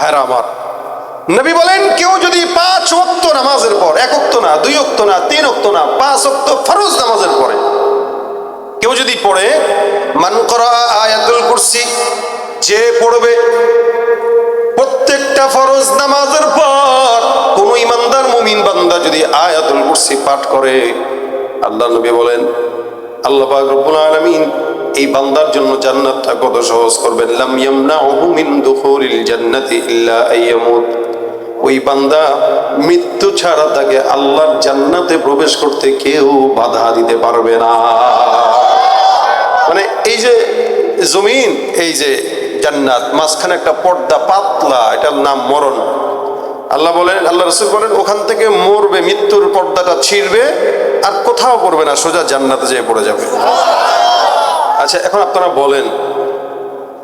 ভাইরা আমার, নবী বলেন কেউ যদি 5 ওয়াক্ত নামাজের পর, 1 ওয়াক্ত না, 2 ওয়াক্ত না, 3 ওয়াক্ত না, 5 ওয়াক্ত ফরজ নামাজের পরে কেউ যদি পড়ে, মান করা আয়াতুল কুরসি, যে পড়বে প্রত্যেকটা ফরজ নামাজের পর, কোন ইমানদার মুমিন বান্দা যদি আয়াতুল কুরসি পাঠ করে, আল্লাহ নবী বলেন আল্লাহ পাক রব্বুল আলামিন এই বান্দার জন্য জান্নাতটা কত সহজ করবেন। লাম ইয়ামনাহু মিন দুখুলিল জান্নাতি ইল্লা আইয়ামুত, ওই বান্দা মৃত্যু ছাড়া তাকে আল্লাহর জান্নাতে প্রবেশ করতে কেউ বাধা দিতে পারবে না। মানে এই যে জমিন, এই যে জান্নাত, মাঝখানে একটা পর্দা পাতলা, এটার নাম মরণ। আল্লাহ বলেন, আল্লাহ রাসূল বলেন ওখান থেকে মরবে, মৃত্যুর পর্দাটা ছিঁড়বে, আর কোথাও পড়বে না, সোজা জান্নাতে যেয়ে পড়ে যাবে। আচ্ছা, এখন আপনারা বলেন,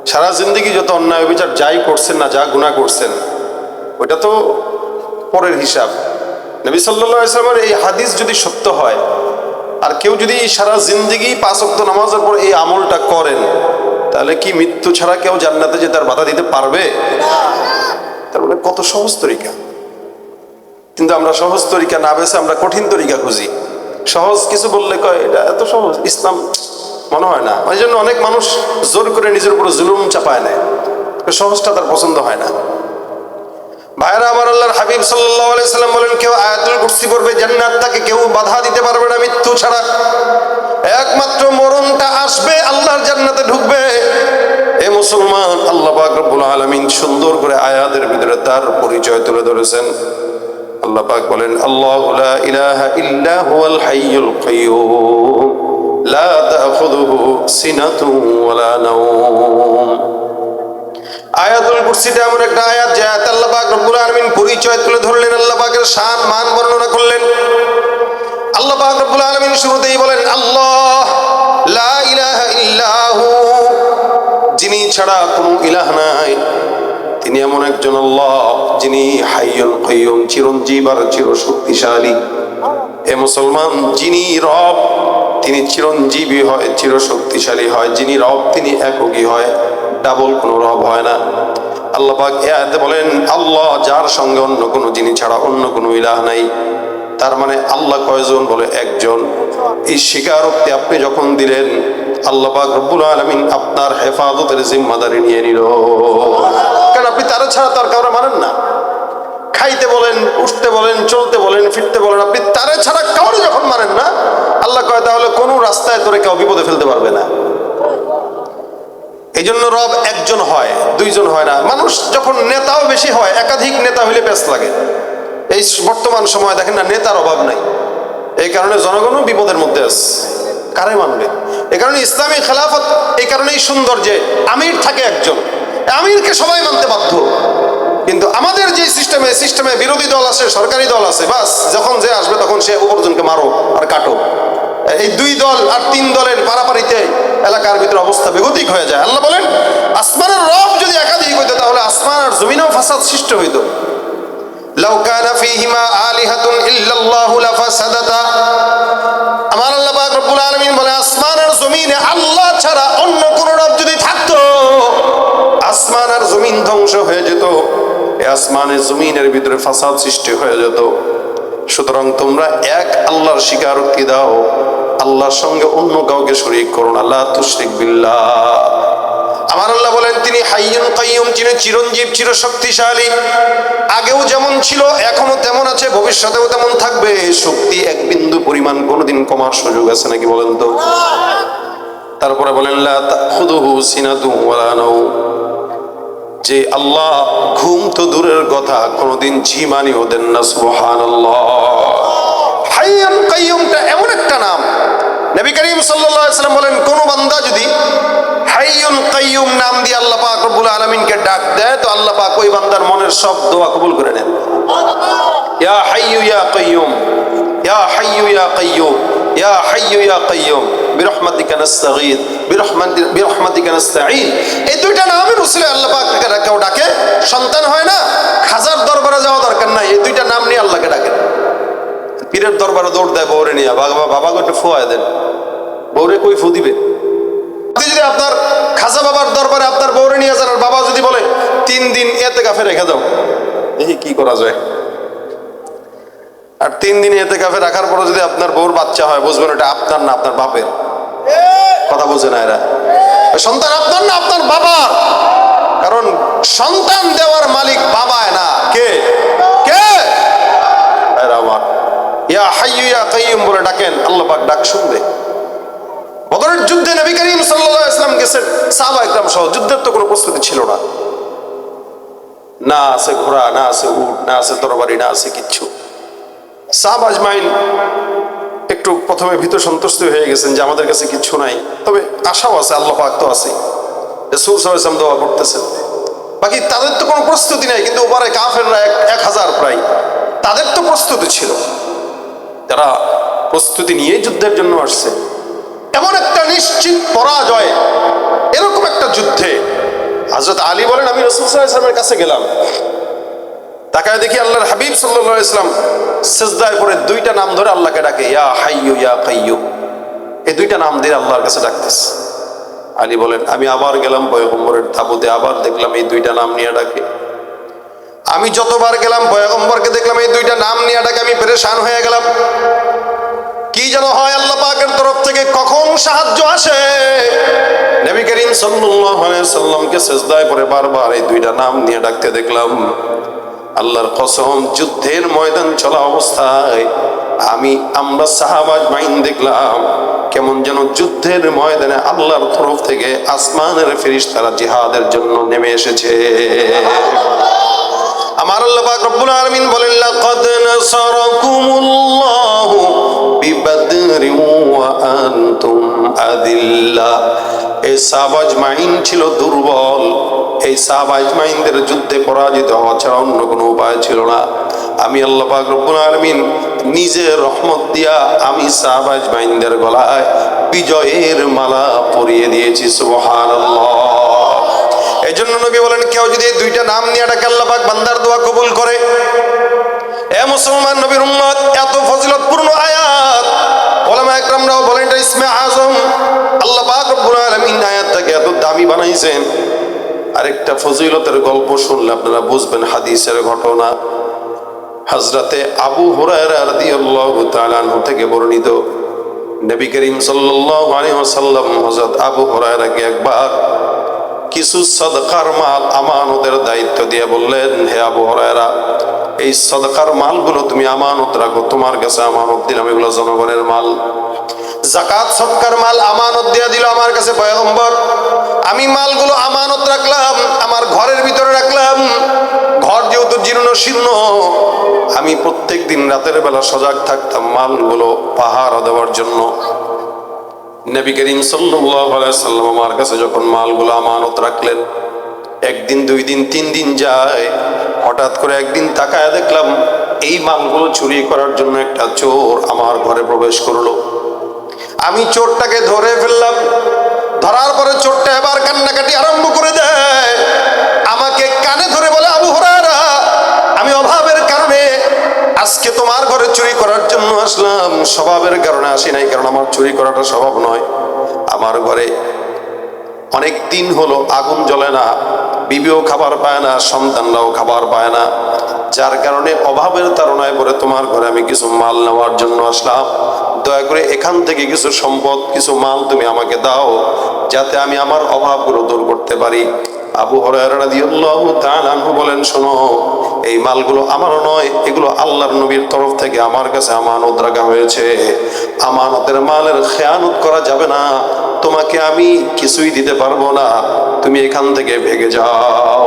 সারা জিন্দেগি যত অন্যায় বিচার যাই করছেন না, যা গুনাহ করছেন, ওইটা তো পরের হিসাব। নবী সাল্লাল্লাহু আলাইহি ওয়াসাল্লামের এই হাদিস যদি সত্য হয়, আর কেউ যদি সারা জিন্দেগি 5 ওয়াক্ত নামাজের পর এই আমলটা করেন, তাহলে কি মৃত্যু ছাড়া কেউ জান্নাতে যে তার বাধা দিতে পারবে? তার মানে কত সহজ তরিকা। কিন্তু আমরা সহজ তরিকা না বেছে আমরা কঠিন তরিকা খুঁজি। সহজ কিছু বললে কয় এটা এত সহজ, ইসলাম মনে হয় না। ওই জন্য অনেক মানুষ জোর করে নিজের উপর জুলুম চাপায় নেয়, সহজটা তার পছন্দ হয় না। ভাইরা আমার, আল্লাহর হাবিব সাল্লাল্লাহু আলাইহি সাল্লাম বলেন কেউ আয়াতুল কুরসি পড়বে, জান্নাত তাকে কেউ বাধা দিতে পারবে না মৃত্যু ছাড়া। একমাত্র মরণটা আসবে, আল্লাহর জান্নাতে ঢুকবে। এ মুসলমান, আল্লাহ পাক রব্বুল আলামিন সুন্দর করে আয়াতের ভিতরে তার পরিচয় তুলে ধরেছেন। আল্লাহ পাক বলেন আল্লাহু লা ইলাহা ইল্লা হুয়াল হাইয়ুল কাইয়্যুম লা তাখুযুহু সিনাতুন ওয়ালা নাওম। আয়াতুল কুরসিটা এমন একটা আয়াত যে আয়াত আল্লাহ পাক রব্বুল আলামিন পরিচয় তুলে ধরলেন, আল্লাহ পাকের শান মান বর্ণনা করলেন। আল্লাহ পাক রব্বুল আলামিন শুরুতেই বলেন আল্লাহ লা ইলাহা ইল্লাহু, যিনি ছাড়া কোনো ইলাহ নাই, তিনি এমন একজন আল্লাহ যিনি হাইয়ুল কাইয়্যুম, চিরঞ্জীব আর চিরশক্তিশালী। এ মুসলমান, যিনি রব তিনি চিরঞ্জীবী হয়, চিরশক্তিশালী হয়। যিনি রব তিনি একই হয়, ডাবল কোনো রব হয় না। আল্লাহ পাক এই আয়াতে বলেন আল্লাহ, যার সঙ্গে অন্য কোনো, যিনি ছাড়া অন্য কোনো ইলাহ নাই। তার মানে আল্লাহ কয়জন? বলে একজন। এই স্বীকারোক্তি আপনি যখন দিলেন, আল্লাহ পাক রব্বুল আলামিন আপনার হেফাজতের জিম্মাদারি নিয়ে নিল। কারণ আপনি তারা ছাড়া তার কাউরে মানেন না। খাইতে বলেন, উঠতে বলেন, চলতে বলেন, ফিরতে বলেন, আপনি তারা ছাড়া কাউরে যখন মানেন না, আল্লাহ কয় তাহলে কোনো রাস্তায় তোরে কেউ বিপদে ফেলতে পারবে না। এই জন্য রব একজন হয়, দুইজন হয় না। মানুষ যখন নেতাও বেশি হয়, একাধিক নেতা হইলে পেঁচ লাগে। এই বর্তমান সময় দেখেন না, নেতার অভাব নাই। এই কারণে জনগণও বিপদের মধ্যে আছে, কারে মানবে? এই কারণে ইসলামী খেলাফত এই কারণেই সুন্দর যে আমির থাকে একজন, আমিরকে সবাই মানতে বাধ্য। কিন্তু আমাদের যে সিস্টেমে বিরোধী দল আছে, সরকারি দল আছে, বাস যখন যে আসবে তখন সে উপরজনকে মারো আর কাটো। এই 2 দল আর 3 দলের পারাপারিতে এলাকার ভিতরে অবস্থা বেগতিক হয়ে যায়। আল্লাহ বলেন আসমানের রব যদি একাধিক হইতো, তাহলে আসমান আর জমিনেও ফাসাদ সৃষ্টি হইতো। লাউ কানা ফীহিমা আলিহাতুন ইল্লাল্লাহু লাফাসাদাতা। আমার আল্লাহ পাক রব্বুল আলামিন বলে আসমান আর জমিনে আল্লাহ ছাড়া অন্য কোন রব যদি থাকতো, আসমান আর জমিন ধ্বংস হয়ে যেত। এই আসমানের জমিনের ভিতরে ফাসাদ সৃষ্টি হয়ে যেত। সুতরাং তোমরা এক আল্লাহর স্বীকারোক্তি দাও, আল্লাহর সঙ্গে অন্য কাউকে শরীক করো না। লা তুশরিক বিল্লাহ। আমার আল্লাহ বলেন তিনি হাইয়ুল কাইয়্যুম, যিনি চিরঞ্জীব, চিরশক্তিশালী। আগেও যেমন ছিল এখনো তেমন আছে, ভবিষ্যতেও তেমন থাকবে। শক্তি এক বিন্দু পরিমাণ কোনোদিন কমার সুযোগ আছে নাকি বলেন তো? তারপরে বলেন লা তাখুযুহু সিনাতুন ওয়ালা নাওম, যে আল্লাহ ঘুম তো দূরের কথা, কোনোদিন ঝিমানিও দেন না। সুবহানাল্লাহ। হাইয়ুল কাইয়্যুমটা এমন একটা নাম, নবী করিম সাল্লাল্লাহু আলাইহি ওয়াসাল্লাম বলেন কোন বান্দা যদি হাইয়ুল কাইয়্যুম নাম দিয়ে আল্লাহ পাক রব্বুল আলামিনকে ডাক দেয়, তো আল্লাহ পাক ওই বান্দার মনের সব দোয়া কবুল করে নেন। ইয়া হাইয়্যু ইয়া কাইয়্যুম, ইয়া হাইয়্যু ইয়া কাইয়্যুম, ইয়া হাইয়্যু ইয়া কাইয়্যুম বিরহমাতিকা নাস্তাগীথ বিরহমাতিকা নাস্তাঈন। এই 2টা নামের উসিলায় আল্লাহ পাক কেউ ডাকে, সন্তান হয় না, খাজার দরবারে যাওয়া দরকার নাই, এই 2টা নাম নিয়ে আল্লাহকে ডাকেন। পীরের দরবারে দৌড় দেয় বউরে নিয়ে, বাবা বাবা একটু ফুয়ায় দেন, বউরে কই ফু দিবে? যদি আপনার খাজা বাবার দরবারে আপনার বউরে নিয়ে যান আর বাবা যদি বলে 3 দিন ইতিকাফে রেখে দাও, দেখি কি করা যায়। আর 3 দিন ইতিকাফে রাখার পরে যদি আপনার বউর বাচ্চা হয়, বুঝবেন এটা আপনার না আপনার বাপের। কথা বুঝে না এরা? সন্তান আপনার না আপনার বাবার। কারণ সন্তান দেওয়ার মালিক বাবায় না, কে কে? এরা আমার ইয়া হাইয়ু ইয়া কাইয়ুম বলে ডাকেন, আল্লাহ পাক ডাক শুনবে। বদরের যুদ্ধে নবী করিম সাল্লাল্লাহু আলাইহি ওয়াসাল্লাম গেছেন সাহাবা একরাম সহ। যুদ্ধের তো কোনো প্রস্তুতি ছিল না, না আছে ঘোড়া, না আছে উট, না আছে তরবারি, না আছে কিচ্ছু। সাহাবা আজমাইন একটু প্রথমে ভীত সন্তুষ্ট হয়ে গেছেন যে আমাদের কাছে কিচ্ছু নাই, তবে আশাও আছে, আল্লাহ পাক তো আছে। রাসূল সাল্লাল্লাহু আলাইহি ওয়াসাল্লাম দোয়া করতেছেন। বাকি তাদের তো কোনো প্রস্তুতি নাই, কিন্তু ওপারে কাফেররা 1000 প্রায়, তাদের তো প্রস্তুতি ছিল। তারা প্রস্তুতি নিয়ে যুদ্ধের জন্য আসছে। এমন একটা নিশ্চিত পরাজয়, এরকম একটা যুদ্ধে হযরত আলী বলেন আমি রাসূল সাল্লাল্লাহু আলাইহি ওয়াসাল্লামের কাছে গেলাম, তাকায় দেখি আল্লাহর হাবিব সাল্লাল্লাহু আলাইহি ওয়াসাল্লাম সিজদায় পড়ে 2টা নাম ধরে আল্লাহকে ডাকে, ইয়া হাইয়ু ইয়া কাইয়ুম। এই 2টা নাম দিয়ে আল্লাহর কাছে ডাকতেছে। আলী বলেন আমি আবার গেলাম পয়গম্বরের তাবুতে, আবার দেখলাম এই 2টা নাম নিয়ে ডাকে। আমি যতবার গেলাম পয়গম্বরকে দেখলাম এই 2টা নাম নিয়ে ডাকে, আমি পেরেশান হয়ে গেলাম। কি যেন হয় আল্লাহ পাকের তরফ থেকে কখন সাহায্য আসে। নবী করিম সাল্লাল্লাহু আলাইহি ওয়াসাল্লামকে সিজদায় পড়ে বারবার এই 2টা নাম নিয়ে ডাকতে দেখলাম। আল্লাহর কসম, যুদ্ধের ময়দান চলা অবস্থায় আমরা সাহাবা আজমাইন দেখলাম কেমন যেন যুদ্ধের ময়দানে আল্লাহর তরফ থেকে আসমানের ফেরেশতারা জিহাদের জন্য নেমে এসেছে। আমার আল্লাহ পাক রব্বুল আলামিন বলেন লাকাদ নাসারাকুমুল্লাহু বিবাদরিন ওয়া আনতুম আযিল্লা। এই সাহাবা আজমাইন ছিল দুর্বল, এই সাহাবা আজমাইনদের যুদ্ধে পরাজিত হওয়া ছাড়া অন্য কোনো উপায় ছিল না। আমি আল্লাহ পাক রব্বুল আলামিন নিজে রহমত দিয়া আমি সাহাবা আজমাইনদের গলায় বিজয়ের মালা পরিয়ে দিয়েছি। সুবহানাল্লাহ। এই জন্য নবী বলেন কেউ যদি এই 2টা নাম নিয়ে ডাকে আল্লাহ পাক বান্দার দোয়া কবুল করে। এ মুসলমান নবীর উম্মত, এত ফজিলতপূর্ণ আয়াত, উলামা একরামরাও বলেন এটা ইসমে আজম। আল্লাহ পাক রব্বুল আলামিন আয়াতটাকে এত দামি বানাইছেন। আরেকটা ফজিলতের গল্প শুনলে আপনারা বুঝবেন, হাদিসের ঘটনা। হযরতে আবু হুরায়রা রাদিয়াল্লাহু তাআলা আনহু থেকে বর্ণিত, নবী করিম সাল্লাল্লাহু আলাইহি ওয়াসাল্লাম হযরত আবু হুরায়রাকে একবার কিছু সাদকার মাল আমানতের দায়িত্ব দিয়ে বললেন, হে আবু হুরায়রা, এই সাদকার মালগুলো তুমি আমানত রাখো, তোমার কাছে আমানত দিলাম, এগুলো জনগণের মাল। যাকাত সদকার মাল আমানত দিয়ে দিল আমার কাছে পয়গম্বর, আমি মালগুলো আমানত রাখলাম, আমার ঘরের ভিতরে রাখলাম। ঘর যেহেতু জীর্ণ শীর্ণ, আমি প্রত্যেক দিন রাতের বেলা সজাগ থাকতাম মালগুলো পাহারা দেওয়ার জন্য। নবী করিম সাল্লাল্লাহু আলাইহি ওয়াসাল্লাম আমার কাছে যখন মালগুলো আমানত রাখলেন, 1 দিন 2 দিন 3 দিন যায়, হঠাৎ করে একদিন তাকায় দেখলাম এই মালগুলো চুরি করার জন্য একটা চোর আমার ঘরে প্রবেশ করলো। আমি চোরটাকে ধরে ফেললাম। ধরার পরে চোরটা এবার কান্নাকাটি আরম্ভ করে দেয়। আমাকে কানে ধরে বলে, আবু হুরায়রা, আমি অভাবের কারণে আজকে তোমার ঘরে চুরি করার জন্য আসলাম। স্বভাবের কারণে আসি নাই, কারণ আমার চুরি করাটা স্বভাব নয়। আমার ঘরে অনেক দিন হলো আগুন জ্বলে না, বিবিও খাবার পায় না, সন্তানরাও খাবার পায় না, যার কারণে অভাবের তাড়নায় পরে তোমার ঘরে আমি কিছু মাল নেওয়ার জন্য আসলাম। দয়া করে এখান থেকে কিছু সম্পদ, কিছু মাল তুমি আমাকে দাও, যাতে আমি আমার অভাবগুলো দূর করতে পারি। আবু হুরায়রা রাদিয়াল্লাহু তাআলা আনহু বলেন, শোনো, এই মালগুলো আমারও নয়, এগুলো আল্লাহর নবীর তরফ থেকে আমার কাছে আমানত রাখা হয়েছে। আমানতের মালের খেয়ানত করা যাবে না, তোমাকে আমি কিছুই দিতে পারবো না, তুমি এখান থেকে ভেগে যাও।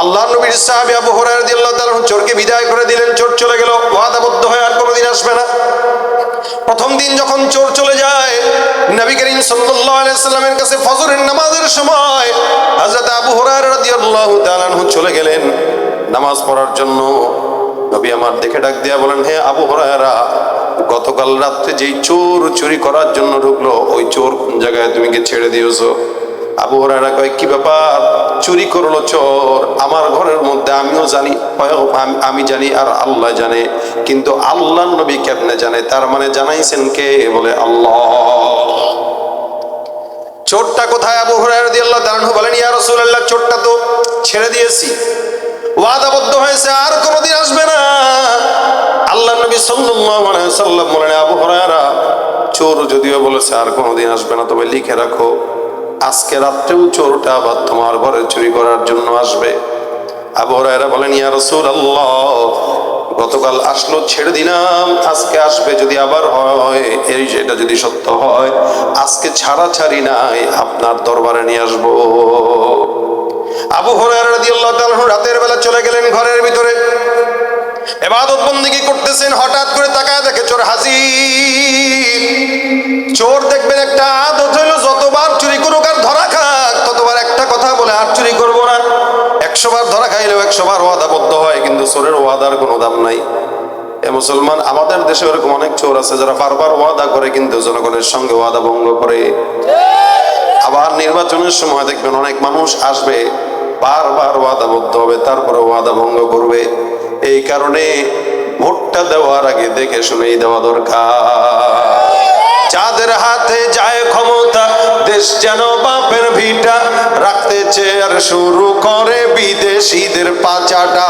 আল্লাহর নবীর সাহাবী আবু হুরায়রা রাদিয়াল্লাহু তাআলা চোরকে বিদায় করে দিলেন। চোর চলে গেল, ওয়াদাবদ্ধ হয়ে আর কোনোদিন আসবে না। প্রথম দিন যখন চোর চলে যায়, নবী করিম সাল্লাল্লাহু আলাইহি ওয়াসাল্লামের কাছে ফজরের নামাজের সময় হযরত আবু হুরায়রা রাদিয়াল্লাহু তাআলা আনহু চলে গেলেন নামাজ পড়ার জন্য। নবী আমার দেখে ডাক দিয়া বলেন, হে আবু হুরায়রা, গতকাল রাত্রে যেই চোর চুরি করার জন্য ঢুকলো, ওই চোর কোন জায়গায় তুমি কি ছেড়ে দিয়েছো? আবু হুরায়রা কয়, কি ব্যাপার? চুরি করলো চোর আমার ঘরের মধ্যে, আমিও জানি, আমি জানি আর আল্লাহ জানে, কিন্তু আল্লাহর নবী কেমনে জানে? তার মানে জানাইছেন কে? বলে আল্লাহ। চোরটা কোথায়? আবু হুরায়রা রাদিয়াল্লাহু তাআলা আনহু বলেন, ইয়া রাসূলুল্লাহ, চোরটা তো ছেড়ে দিয়েছি, ওয়াদাবদ্ধ হয়েছে, আর কোনোদিন আসবে না। আল্লাহ নবী সাল্লাল্লাহু আলাইহি ওয়াসাল্লাম বলেন, আবু হুরায়রা, চোর যদিও বলেছে আর কোনোদিন আসবে না, তবে লিখে রাখো, আজকে রাত্রেও চোরটা আবার তোমার ঘরে চুরি করার জন্য আসবে। আবু হুরায়রা বলেন, ইয়া রাসূলুল্লাহ, গতকাল আসলো, ছেড়ে দিলাম, আজকে আসবে, যদি আবার হয়, এই যেটা যদি সত্য হয়, আজকে ছাড়াছাড়ি নাই, আপনার দরবারে নিয়ে আসবো। আবু হুরায়রা রাদিয়াল্লাহু তাআলা রাতের বেলা চলে গেলেন ঘরের ভিতরে, ইবাদত বন্দেগী করতেছেন। হঠাৎ করে তাকায় দেখে চোর হাজির। চোর দেখবেন একটা আদত হইল, যতবার চুরি করুক আর ধরা খাক, ততবার একটা কথা বলে, আর চুরি করবো না। 100 বার ধরা খাইলেও 100 বার ওয়াদাবদ্ধ হয়, কিন্তু চোরের ওয়াদার কোনো দাম নাই। এ মুসলমান, আমাদের দেশে এরকম অনেক চোর আছে যারা বারবার ওয়াদা করে কিন্তু জনগণের সঙ্গে ওয়াদা ভঙ্গ করে। আবার নির্বাচনের সময় দেখবেন অনেক মানুষ আসবে, বারবার ওয়াদাবদ্ধ হবে, তারপরে ওয়াদা ভঙ্গ করবে। এই কারণে ভোটটা দেওয়ার আগে দেখে শুনেই দেওয়া দরকার। যাদের হাতে যায় ক্ষমতা, দেশ যেন বাপের ভিটা, রাখতে চেয়ার শুরু করে বিদেশিদের পাচাটা।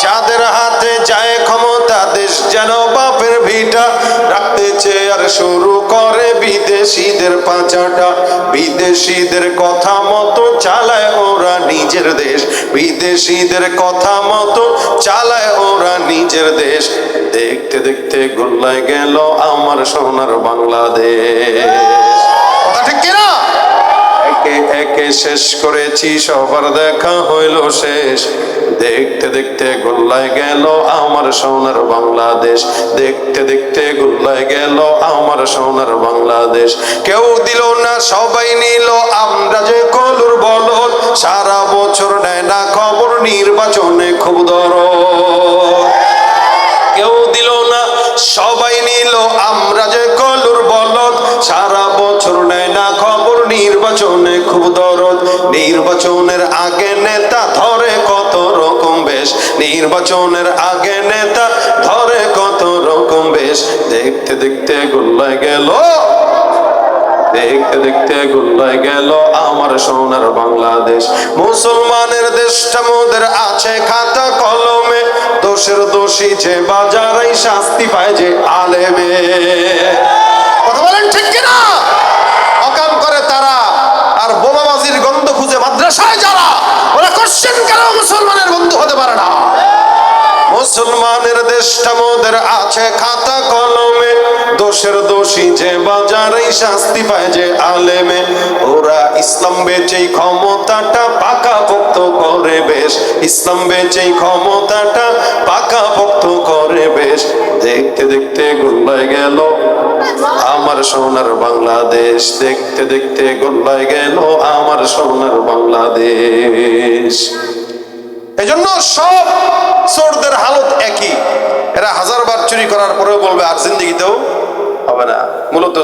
যাদের হাতে যায় ক্ষমতা, দেশ যেন বাপের ভিটা, রাখতে চেয়ার শুরু করে বিদেশিদের পাচাটা। বিদেশিদের কথা মতো চালায় ওরা নিজের দেশ, বিদেশিদের কথা মতো চালায় ওরা নিজের দেশ। দেখতে দেখতে গোল্লায় গেল আমার সোনার বাংলাদেশ। কথা ঠিক কিনা? একে একে শেষ করেছি, সবার দেখা হইল শেষ। দেখতে দেখতে গোল্লায় গেল আমার সোনার বাংলাদেশ। দেখতে দেখতে গোল্লায় গেল আমার সোনার বাংলাদেশ। কেউ দিল না, সবাই নিল, আমরা যে কলুর বলদ, সারা বছর নেয় না খবর, নির্বাচনে খুব দরদ। কেউ দিল না, সবাই নিল, আমরা যে কলুর বলদ, সারা বছর নেয় না খবর, নির্বাচনে খুব দরদ। নির্বাচনের আগে নেতা ধরে কত রকম বেশ, নির্বাচনের আগে নেতা ধরে কত রকম বেশ। দেখতে দেখতে গোল্লায় গেল, দেখতে দেখতে গোল্লায় গেল আমার সোনার বাংলাদেশ। মুসলমানের দেশটা মোদের আছে খাতা কলমে, দোষের দোষী যে বাজারাই শাস্তি পায় যে আলেমে। কথা বলেন ঠিক কিনা? অকাম করে তারা, আর বোমাবাজির গন্ধ খুঁজে মাদ্রাসায় যারা, ওরা কোশ্চেন কেন মুসলমানের বন্ধু হতে পারে না? মুসলমানের দেশটা মোদের আছে খাতা কলমে, দোষের দোষী যে বাজারেই শাস্তি পায় যে আলেমে। ওরা ইসলাম বেচেই ক্ষমতাটা পাকাপোক্ত করে বেশ, ইসলাম বেচেই ক্ষমতাটা পাকাপোক্ত করে বেশ। দেখতে দেখতে গোল্লায় গেল আমার সোনার বাংলাদেশ। দেখতে দেখতে গোল্লায় গেল আমার সোনার বাংলাদেশ। এজন্য সব চোরদের হালত একই। এরা 1000 বার চুরি করার পরেও বলবে আর জিন্দেগিতেও হবে না। মূলত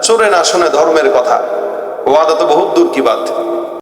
চোরে না শুনে ধর্মের কথা, ওয়াদা তো বহুত দূর কি বাত।